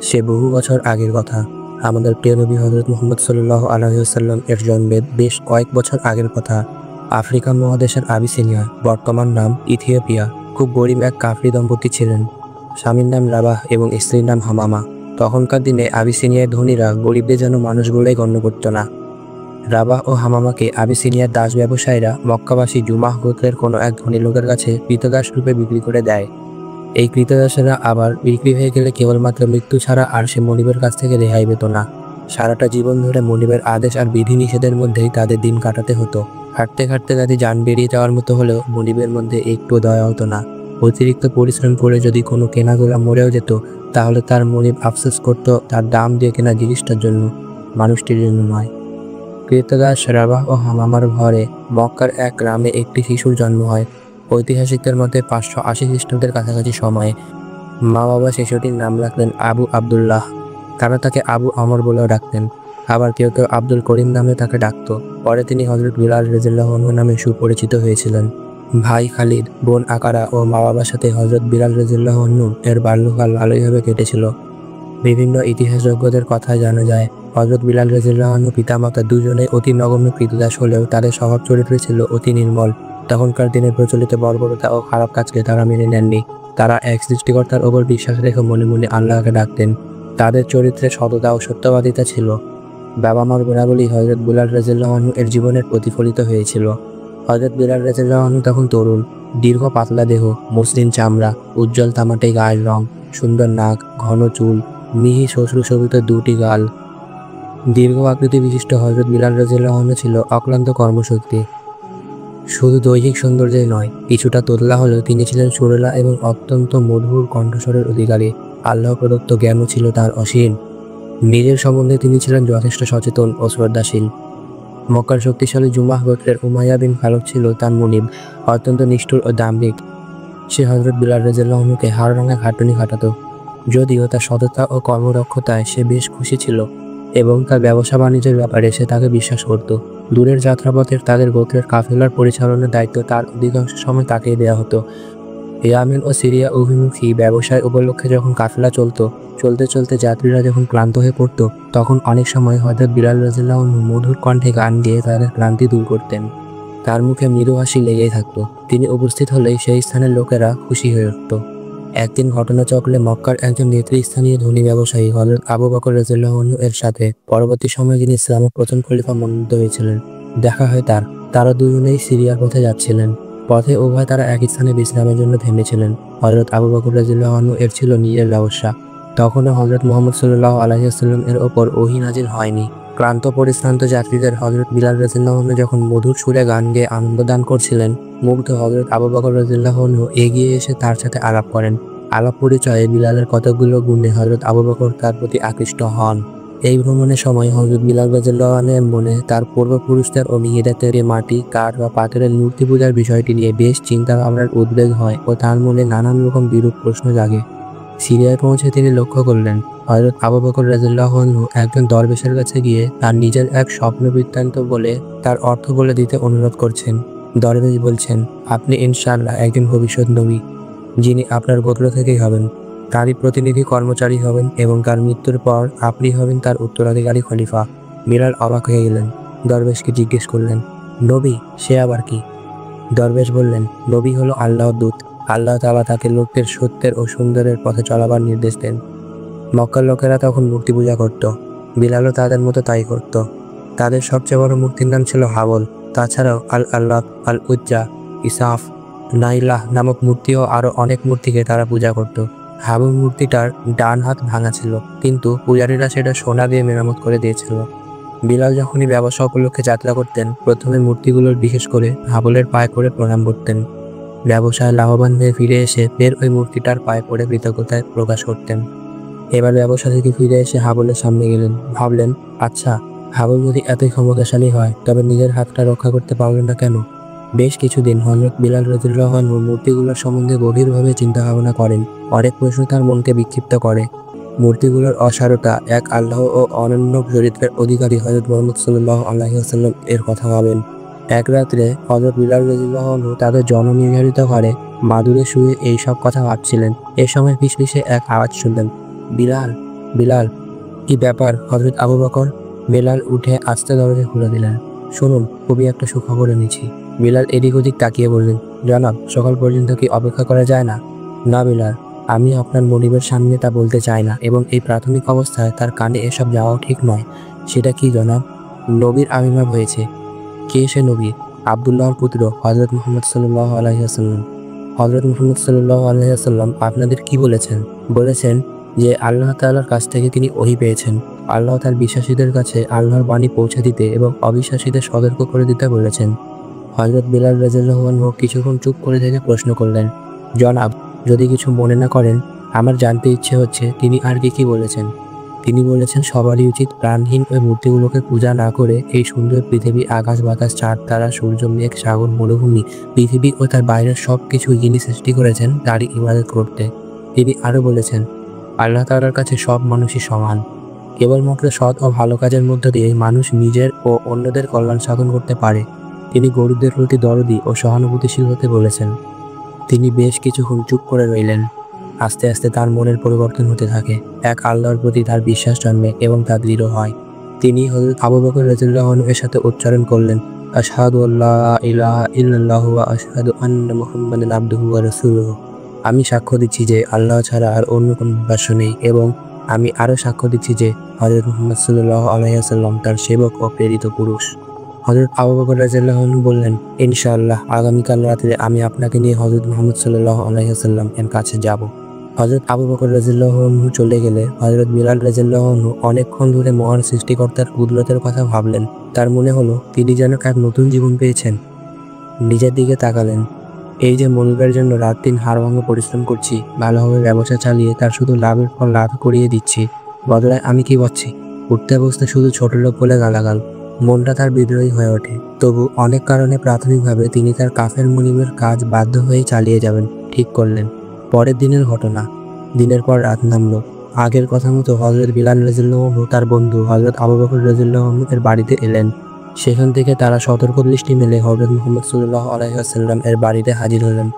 সে বহু বছর আগের কথা। আমাদের প্রিয় নবী হযরত মুহাম্মদ সাল্লাল্লাহু আলাইহি ওয়াসাল্লাম এর জন্মের বেশ কয়েক বছর আগের কথা। আফ্রিকা মহাদেশের আবিসিনিয়া, বর্তমান নাম ইথিওপিয়া, খুব গরিব এক কাফরি দম্পতি ছিলেন। স্বামীর নাম রাবাহ এবং স্ত্রীর নাম হামামা। তখনকার দিনে আবিসিনিয়ার ধনীরা গরিবদের যেন মানুষ বলেই গণ্য করত না। রাবাহ ও হামামাকে আবিসিনিয়ার দাস ব্যবসায়ীরা মক্কাবাসী জুমাহ গোত্রের কোনো এক ধনী লোকের কাছে কৃতদাস রূপে বিক্রি করে দেয়। এই কৃতদাসেরা আবার বিক্রি হয়ে গেলে কেবলমাত্র মৃত্যু ছাড়া আর সে মনিবের কাছ থেকে রেহাই পেত না। সারাটা জীবন ধরে মনিবের আদেশ আর বিধিনিষেধের মধ্যেই তাদের দিন কাটাতে হতো। হাঁটতে হাঁটতে তাদের যান বেরিয়ে যাওয়ার মতো হলেও মনিবের মধ্যে একটু দয়া হতো না। অতিরিক্ত পরিশ্রম করে যদি কোনো কেনাগোলা মরেও যেত, তাহলে তার মনিব আফসোস করত তার দাম দিয়ে কেনা জিনিসটার জন্য, মানুষটির জন্য নয়। কৃতদাস রাবাহ ও হামামার ঘরে মক্কার এক গ্রামে একটি শিশুর জন্ম হয়। ঐতিহাসিকদের মতে 580 খ্রিস্টাব্দের কাছাকাছি সময়ে। মা বাবা শিশুটির নাম রাখলেন আবু আবদুল্লাহ। তারা তাকে আবু আমর বলেও ডাকতেন। আবার কেউ কেউ আব্দুল করিম নামে তাকে ডাকত। পরে তিনি হযরত বিলাল রাদিয়াল্লাহু আনহু নামে সুপরিচিত হয়েছিলেন। ভাই খালিদ, বোন আকারা ও মা বাবার সাথে হযরত বিলাল রাদিয়াল্লাহু আনহু এর বাল্যকাল ভালোইভাবে কেটেছিল। বিভিন্ন ইতিহাসজ্ঞদের কথায় জানা যায়, হযরত বিলাল রাদিয়াল্লাহু আনহু পিতামাতা দুজনেই অতি নগণ্য কৃতদাস হলেও তাদের স্বভাব চরিত্র ছিল অতি নির্মল। তখনকার দিনে প্রচলিত বর্বরতা ও খারাপ কাজকে তারা মেনে নেননি। তারা এক সৃষ্টিকর্তার ওপর বিশ্বাস রেখে মনে মনে আল্লাহকে ডাকতেন। তাদের চরিত্রে সততা ও সত্যবাদিতা ছিল। বাবা মার গুণাবলী হযরত বিলাল রাদিয়াল্লাহু আনহু এর জীবনের প্রতিফলিত হয়েছিল। হযরত বিলাল রাদিয়াল্লাহু আনহু তখন তরুণ, দীর্ঘ পাতলা দেহ, মসৃণ চামড়া, উজ্জ্বল তামাটে গায়ের রং, সুন্দর নাক, ঘন চুল, মিহি শ্বশ্রুশোভিত দুটি গাল। দীর্ঘ আকৃতি বিশিষ্ট হযরত বিলাল রাদিয়াল্লাহু আনহু ছিল অক্লান্ত কর্মশক্তি। শুধু দৈহিক সৌন্দর্যই নয়, কিছুটা তোতলা হলেও তিনি ছিলেন সুরেলা এবং অত্যন্ত মধুর কণ্ঠস্বরের অধিকারী। আল্লাহ প্রদত্ত জ্ঞানও ছিল তার অসীম। নিজের সম্বন্ধে তিনি ছিলেন যথেষ্ট সচেতন ও শ্রদ্ধাশীল। মক্কার শক্তিশালী জুমাহ গোত্রের উমাইয়া বিন খালদ ছিল তার মুনিব, অত্যন্ত নিষ্ঠুর ও দাম্ভিক। সে হযরত বিলাল রাদিয়াল্লাহু আনহুকে হাড় ভাঙা খাটুনি খাটাতো। যদিও তার সততা ও কর্মদক্ষতায় সে বেশ খুশি ছিল এবং তার ব্যবসা বাণিজ্যের ব্যাপারে সে তাকে বিশ্বাস করত। দূরের যাত্রাপথের তাদের গোত্রের কাফেলার পরিচালনার দায়িত্ব তার অধিকাংশ সময় তাকেই দেওয়া হতো। ইয়ামেন ও সিরিয়া অভিমুখী ব্যবসায় উপলক্ষে যখন কাফেলা চলতে চলতে যাত্রীরা যখন ক্লান্ত হয়ে পড়ত, তখন অনেক সময় হযরত বিলাল রাদিয়াল্লাহু আনহু মধুর কণ্ঠে গান গেয়ে তাদের ক্লান্তি দূর করতেন। তার মুখে মৃদু হাসি লেগেই থাকতো। তিনি উপস্থিত হলেই সেই স্থানের লোকেরা খুশি হয়ে উঠত। একদিন ঘটনাচক্রে মক্কার একজন নেতৃস্থানীয় ধনী ব্যবসায়ী হযরত আবু বকর রাদিয়াল্লাহু আনহু এর সাথে পরবর্তী সময়ে যিনি ইসলামের প্রথম খলিফা মনোনীত হয়েছিলেন দেখা হয় তারা দুজনেই সিরিয়ার পথে যাচ্ছিলেন। পথে উভয় তারা এক স্থানে বিশ্রামের জন্য থেমেছিলেন। হযরত আবু বকর রাদিয়াল্লাহু আনহু এর ছিল নিজের ব্যবসা। তখনও হযরত মুহাম্মদ সাল্লাল্লাহু আলাইহি ওয়াসাল্লাম এর ওপর ওহী নাজিল হয়নি। ক্লান্ত পরিশ্রান্ত যাত্রীদের হযরত বিলাল রাদিয়াল্লাহু আনহু যখন মধুর সুরে গান গেয়ে আনন্দ দান করছিলেন, মুগ্ধ হযরত আবু বকর রাদিয়াল্লাহু আনহু এগিয়ে এসে তার সাথে আলাপ করেন। আলাপ পরিচয়ে বিলালের কতগুলো গুণে হযরত আবু বকর তার প্রতি আকৃষ্ট হন। এই ভ্রমণের সময় হযরত বিলাল রাদিয়াল্লাহু আনহুর মনে তার পূর্বপুরুষদের ও মেয়েদের তৈরি মাটি, কাঠ বা পাথরের মূর্তি পূজার বিষয়টি নিয়ে বেশ চিন্তা ভাবনার উদ্বেগ হয় ও তার মনে নানান রকম বিরূপ প্রশ্ন জাগে। সিরিয়ায় পৌঁছে তিনি লক্ষ্য করলেন হযরত আবু বকর রাদিয়াল্লাহু আনহু একজন দরবেশের কাছে গিয়ে তার নিজের এক স্বপ্ন বৃত্তান্ত বলে তার অর্থ বলে দিতে অনুরোধ করছেন। দরবেশ বলছেন, আপনি ইনশাআল্লাহ একজন ভবিষ্যৎ নবী, যিনি আপনার গোত্র থেকেই হবেন, তারই প্রতিনিধি কর্মচারী হবেন এবং তার মৃত্যুর পর আপনি হবেন তার উত্তরাধিকারী খলিফা। বিলাল অবাক হয়ে গেলেন। দরবেশকে জিজ্ঞেস করলেন, নবী সে আবার কি? দরবেশ বললেন, নবী হলো আল্লাহর দূত। আল্লাহ তাআলা তাকে লোকদের সত্যের ও সুন্দরের পথে চলাবার নির্দেশ দেন। মক্কার লোকেরা তখন মূর্তি পূজা করত। বিলালও তাদের মতো তাই করত। তাদের সবচেয়ে বড় মূর্তির নাম ছিল হাবল। তাছাড়াও আল আল্লাহ, আল উজ্জা, ইসাফ, নাইলাহ নামক মূর্তি ও আরও অনেক মূর্তিকে তারা পূজা করত। হাবল মূর্তিটার ডান হাত ভাঙা ছিল, কিন্তু পূজারীরা সেটা সোনা দিয়ে মেরামত করে দিয়েছিল। বিলাল যখনই ব্যবসা উপলক্ষে যাত্রা করতেন, প্রথমে মূর্তিগুলোর বিশেষ করে হাবলের পায়ে করে প্রণাম করতেন। ব্যবসায় লাভবান হয়ে ফিরে এসে ফের ওই মূর্তিটার পায়ে পড়ে কৃতজ্ঞতায় প্রকাশ করতেন। এবার ব্যবসা থেকে ফিরে এসে হাবলের সামনে গেলেন। ভাবলেন, আচ্ছা, হাবল যদি এতই ক্ষমতাশালী হয়, তবে নিজের হাতটা রক্ষা করতে পারলেন না কেন? বেশ কিছুদিন হযরত বিলাল রাদিয়াল্লাহু আনহু মূর্তিগুলোর সম্বন্ধে গভীরভাবে চিন্তা ভাবনা করেন। অনেক প্রশ্ন তার মনকে বিক্ষিপ্ত করে। মূর্তিগুলোর অসারতা, এক আল্লাহ ও অনন্য চরিত্রের অধিকারী হযরত মুহাম্মদ সাল্লাল্লাহু আলাইহি ওয়াসাল্লাম এর কথা ভাবেন। এক রাত্রে হযরত বিলাল রাদিয়াল্লাহু আনহু তাদের জননির্ধারিত ঘরে মাদুরে শুয়ে এইসব কথা ভাবছিলেন। এ সময় ফিসফিসে এক আওয়াজ শুনলেন, বিলাল, বিলাল, কি ব্যাপার হযরত আবু বকর? বেলাল উঠে আস্তে দরজা খুলে দিলেন। শুনুন, খুবই একটা সুখবর এনেছি। বিলাল এদিক ওদিক তাকিয়ে বললেন, জনাব, সকাল পর্যন্ত কি অপেক্ষা করা যায় না? না বিলাল, আমি আপনার মনিবের সামনে তা বলতে চাই না, এবং এই প্রাথমিক অবস্থায় তার কানে এসব যাওয়াও ঠিক নয়। সেটা কি জনাব? নবীর আবির্ভাব হয়েছে। কে সে নবী? আব্দুল্লাহর পুত্র হযরত মুহাম্মদ সাল্লাল্লাহু আলাইহি ওয়াসাল্লাম। হযরত মুহাম্মদ সাল্লাল্লাহু আলাইহি ওয়াসাল্লাম আপনাদের কি বলেছেন? বলেছেন যে আল্লাহ তাআলার কাছ থেকে তিনি ওহী পেয়েছেন। আল্লাহ তার বিশ্বাসীদের কাছে আল্লাহর বাণী পৌঁছে দিতে এবং অবিশ্বাসীদের সতর্ক করে দিতে বলেছেন। হযরত বিলাল রাদিয়াল্লাহু আনহু কিছুক্ষণ চুপ করে থেকে প্রশ্ন করলেন, জনাব, যদি কিছু মনে না করেন, আমার জানতে ইচ্ছে হচ্ছে তিনি আর কি বলেছেন। তিনি বলেছেন সবারই উচিত প্রাণহীন ওই মূর্তিগুলোকে পূজা না করে এই সুন্দর পৃথিবী, আকাশ বাতাস, চাঁদ তারা, সূর্য, মেঘ, সাগর, মরুভূমি, পৃথিবী ও তার বাইরের সব কিছু যিনি সৃষ্টি করেছেন তারই ইবাদত করতে। তিনি আরও বলেছেন, আল্লাহ তাআলার কাছে সব মানুষই সমান। কেবলমাত্র সৎ ও ভালো কাজের মধ্য দিয়ে মানুষ নিজের ও অন্যদের কল্যাণ সাধন করতে পারে। তিনি গরিবদের প্রতি দরদি ও সহানুভূতিশীল হতে বলেছেন। তিনি বেশ কিছুক্ষণ চুপ করে রইলেন। আস্তে আস্তে তার মনের পরিবর্তন হতে থাকে। এক আল্লাহর প্রতি তার বিশ্বাস জন্মে এবং তা দৃঢ় হয়। তিনি হযরত আবু বকর রাদিয়াল্লাহু আনহু এর সাথে উচ্চারণ করলেন, আশহাদু আল্লা ইলাহা ইল্লাল্লাহু ওয়া আশহাদু আন্না মুহাম্মাদান আবদুহু ওয়া রাসূলুহু। আমি সাক্ষ্য দিচ্ছি যে আল্লাহ ছাড়া আর অন্য কোনো উপাস্য নেই, এবং আমি আরও সাক্ষ্য দিচ্ছি যে হযরত মুহাম্মদ সাল্লাল্লাহু আলাইহি ওয়াসাল্লাম তার সেবক ও প্রেরিত পুরুষ। হযরত আবু বকর রাদিয়াল্লাহু আনহু বললেন, ইনশাআল্লাহ আগামীকাল রাতে আমি আপনাকে নিয়ে হযরত মুহাম্মদ সাল্লাল্লাহু আলাইহি ওয়াসাল্লাম এর কাছে যাব। হযরত আবু বকর রাদিয়াল্লাহু আনহু চলে গেলে হযরত বিলাল রাদিয়াল্লাহু আনহু অনেকক্ষণ ধরে মহান সৃষ্টিকর্তার কুদরতের কথা ভাবলেন। তার মনে হলো তিনি যেন এক নতুন জীবন পেয়েছেন। নিজের দিকে তাকালেন। এই যে মনিবের জন্য রাত দিন হাড়ভাঙা পরিশ্রম করছি, ভালোভাবে ব্যবসা চালিয়ে তার শুধু লাভের ফল লাভ করিয়ে দিচ্ছি, বদলায় আমি কি পাচ্ছি? উঠতে বসতে শুধু ছোট লোক বলে গালাগাল। মনটা তার বিদ্রোহী হয়ে ওঠে। তবু অনেক কারণে প্রাথমিকভাবে তিনি তার কাফের মনিবের কাজ বাধ্য হয়েই চালিয়ে যাবেন ঠিক করলেন। পরের দিনের ঘটনা। দিনের পর রাত নামলো। আগের কথা মতো হযরত বিলাল রাদিয়াল্লাহু আনহু তার বন্ধু হযরত আবু বকর রাদিয়াল্লাহু আনহু এর বাড়িতে এলেন। সেখান থেকে তারা সতর্ক দৃষ্টি মেলে হযরত মুহাম্মদ সাল্লাল্লাহু আলাইহি ওয়াসাল্লাম এর বাড়িতে হাজির হলেন।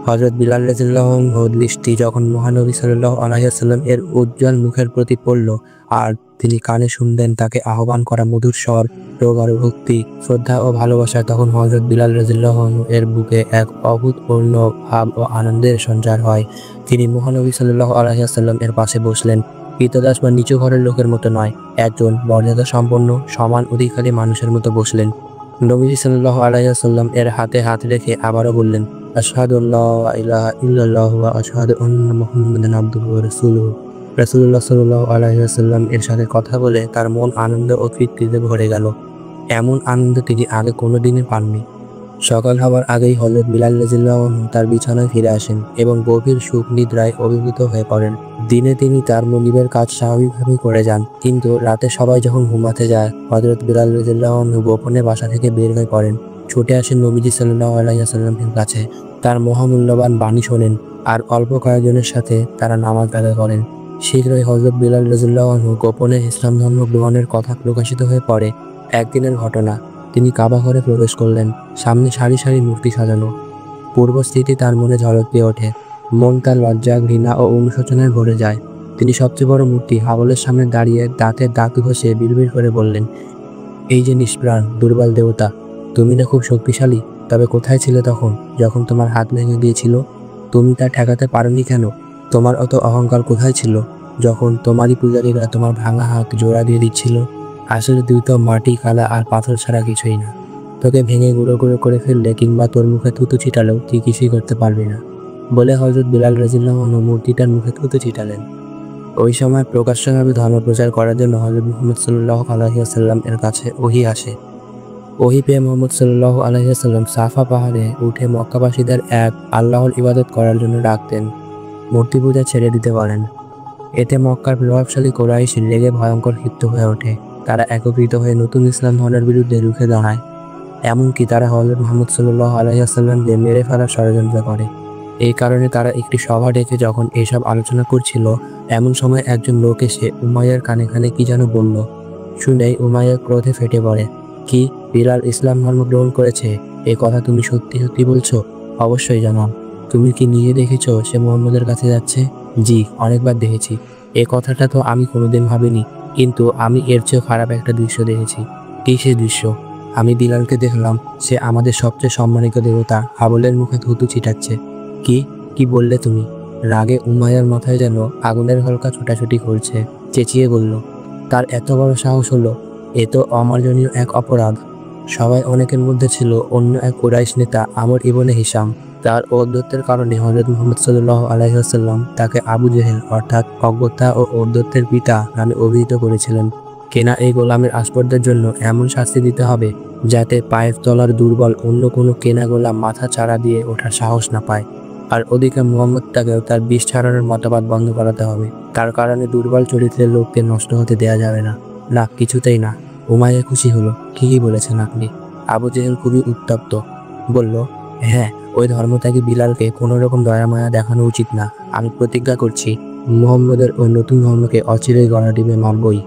হযরত বিলাল রাদিয়াল্লাহু আনহুর দৃষ্টি যখন মহানবী সাল্লাল্লাহু আলাইহি ওয়াসাল্লাম এর উজ্জ্বল মুখের প্রতি পড়ল, আর তিনি কানে শুনলেন তাকে আহ্বান করা মধুর স্বর, প্রগাঢ় ভক্তি, শ্রদ্ধা ও ভালোবাসা, তখন হযরত বিলাল রাদিয়াল্লাহু আনহু এর বুকে এক অভূতপূর্ণ ভাব ও আনন্দের সঞ্চার হয়। তিনি মহানবী সাল্লাল্লাহু আলাইহি ওয়াসাল্লাম এর পাশে বসলেন। কৃতদাস বা নিচু ঘরের লোকের মতো নয়, একজন মর্যাদা সম্পন্ন সমান অধিকারী মানুষের মতো বসলেন। নবী সাল্লাল্লাহু আলাইহি ওয়াসাল্লাম এর হাতে হাত রেখে আবারও বললেন, আশহাদু আল্লা ইলাহা ইল্লাল্লাহু ওয়া আশহাদু আন্না মুহাম্মাদান আবদুহু ওয়া রাসূলুহু। রাসূলুল্লাহ সাল্লাল্লাহু আলাইহি ওয়াসাল্লাম এর সাথে কথা বলে তার মন আনন্দ ও তৃপ্তিতে ভরে গেল। এমন আনন্দ তিনি আগে কোনোদিনই পাননি। সকাল হবার আগেই হযরত বিলাল রাদিয়াল্লাহু আনহু তার বিছানায় ফিরে আসেন এবং গভীর সুখ নিদ্রায় অভিভূত হয়ে পড়েন। দিনে তিনি তার মনিবের কাজ স্বাভাবিকভাবেই করে যান, কিন্তু রাতে সবাই যখন ঘুমাতে যায়, হযরত বিলাল রাদিয়াল্লাহু আনহু গোপনে বাসা থেকে বের হয়ে পড়েন। ছুটে আসেন নবীজি সাল্লাল্লাহু আলাইহি ওয়াসাল্লামের কাছে, তার মহামূল্যবান বাণী শোনেন, আর অল্প কয়েকজনের সাথে তারা নামাজ আদায় করেন। শীঘ্রই হযরত বিলাল রাদিয়াল্লাহু আনহু গোপনে ইসলাম ধর্ম গ্রহণের কথা প্রকাশিত হয়ে পড়ে। একদিনের ঘটনা। তিনি কাবা ঘরে প্রবেশ করলেন। সামনে সারি সারি মূর্তি সাজানো। পূর্বস্থিতি তার মনে ঝলক দিয়ে ওঠে। মন তার লজ্জা, ঘৃণা ও অনুশোচনায় ভরে যায়। তিনি সবচেয়ে বড় মূর্তি হাবলের সামনে দাঁড়িয়ে দাঁতে দাঁত ঘষে বিড়বিড় করে বললেন, এই যে নিষ্প্রাণ দুর্বল দেবতা, তুমি না খুব শক্তিশালী, তবে কোথায় ছিলে তখন যখন তোমার হাত ভেঙে গিয়েছিল? তুমি তা ঠেকাতে পারোনি কেন? তোমার অত অহংকার কোথায় ছিল যখন তোমারই পূজারীরা তোমার ভাঙা হাত জোড়া দিয়ে দিচ্ছিল? আসলে তুই তো মাটি, কাদা আর পাথর ছাড়া কিছুই না। তোকে ভেঙে গুঁড়ো গুঁড়ো করে ফেললে কিংবা তোর মুখে থুতু ছিটালেও তুই কিছুই করতে পারবি না, বলে হযরত বিলাল রাদিয়াল্লাহু আনহু মূর্তিটার মুখে থুতু ছিটালেন। ওই সময় প্রকাশ্যভাবে ধর্ম প্রচার করার জন্য হযরত মুহাম্মদ সাল্লাল্লাহু আলাইহি ওয়াসাল্লাম এর কাছে ওহী আসে। ওহী পেয়ে মুহাম্মদ সাল্লাল্লাহু আলাইহি ওয়াসাল্লাম সাফা পাহাড়ে উঠে মক্কাবাসীদের এক আল্লাহর ইবাদত করার জন্য ডাকতেন, মূর্তি পূজা ছেড়ে দিতে বলেন। এতে মক্কার প্রভাবশালী কুরাইশ রেগে ভয়ঙ্কর ক্ষিপ্ত হয়ে ওঠে। তারা একত্রিত হয়ে নতুন ইসলাম ধর্মের বিরুদ্ধে রুখে দাঁড়ায়। এমনকি তারা হযরত মুহাম্মদ সাল্লাল্লাহু আলাইহি ওয়াসাল্লামকে মেরে ফেলার ষড়যন্ত্র করে। এই কারণে তারা একটি সভা ডেকে যখন এসব আলোচনা করছিল, এমন সময় একজন লোক এসে উমাইয়ার কানে কানে কি যেন বলল। শুনেই উমাইয়া ক্রোধে ফেটে পড়ে। কি, বিলাল ইসলাম ধর্ম গ্রহণ করেছে? এ কথা তুমি সত্যি সত্যি বলছো? অবশ্যই জানাও। তুমি কি নিজে দেখেছো সে মুহাম্মদের কাছে যাচ্ছে? জি, অনেকবার দেখেছি। এ কথাটা তো আমি কোনোদিন ভাবিনি, কিন্তু আমি এর চেয়েও খারাপ একটা দৃশ্য দেখেছি। কি সেই দৃশ্য? আমি বিলালকে দেখলাম সে আমাদের সবচেয়ে সম্মানিত দেবতা হাবলের মুখে থুতু ছিটাচ্ছে। কি কি বললে তুমি? রাগে উমাইয়ার মাথায় যেন আগুনের হালকা ছোটাছুটি করছে। চেঁচিয়ে বলল, তার এত বড় সাহস হলো? এ তো অমার্জনীয় এক অপরাধ। সবাই অনেকের মধ্যে ছিল অন্য এক কুরাইশ নেতা আমর ইবনে হিশাম। তার ঔদ্ধত্যের কারণে হযরত মুহাম্মদ সাল্লাল্লাহু আলাইহি ওয়াসাল্লাম তাকে আবু জেহেল অর্থাৎ অজ্ঞতা ও ঔদ্ধত্যের পিতা নামে অভিহিত করেছিলেন। কেনা এই গোলামের আস্পর্ধের জন্য এমন শাস্তি দিতে হবে যাতে পায়ের তলার দুর্বল অন্য কোনো কেনা গোলাম মাথা চাড়া দিয়ে ওঠার সাহস না পায়। আর ওদিকে মুহাম্মদটাকেও তার বিষ ছাড়ানোর মতবাদ বন্ধ করাতে হবে। তার কারণে দুর্বল চরিত্রের লোককে নষ্ট হতে দেয়া যাবে না। না, কিছুতেই না। উমাইয়া খুশি হলো। ঠিকই বলেছেন আপনি। আবু জেহেল খুবই উত্তপ্ত। বলল, হ্যাঁ, ওই ধর্মত্যাগী বিলালকে কোনো রকম দয়া মায়া দেখানো উচিত না। আমি প্রতিজ্ঞা করছি মুহাম্মদের ওই নতুন ধর্মকে অচিরেই গলা টিপে মারবই।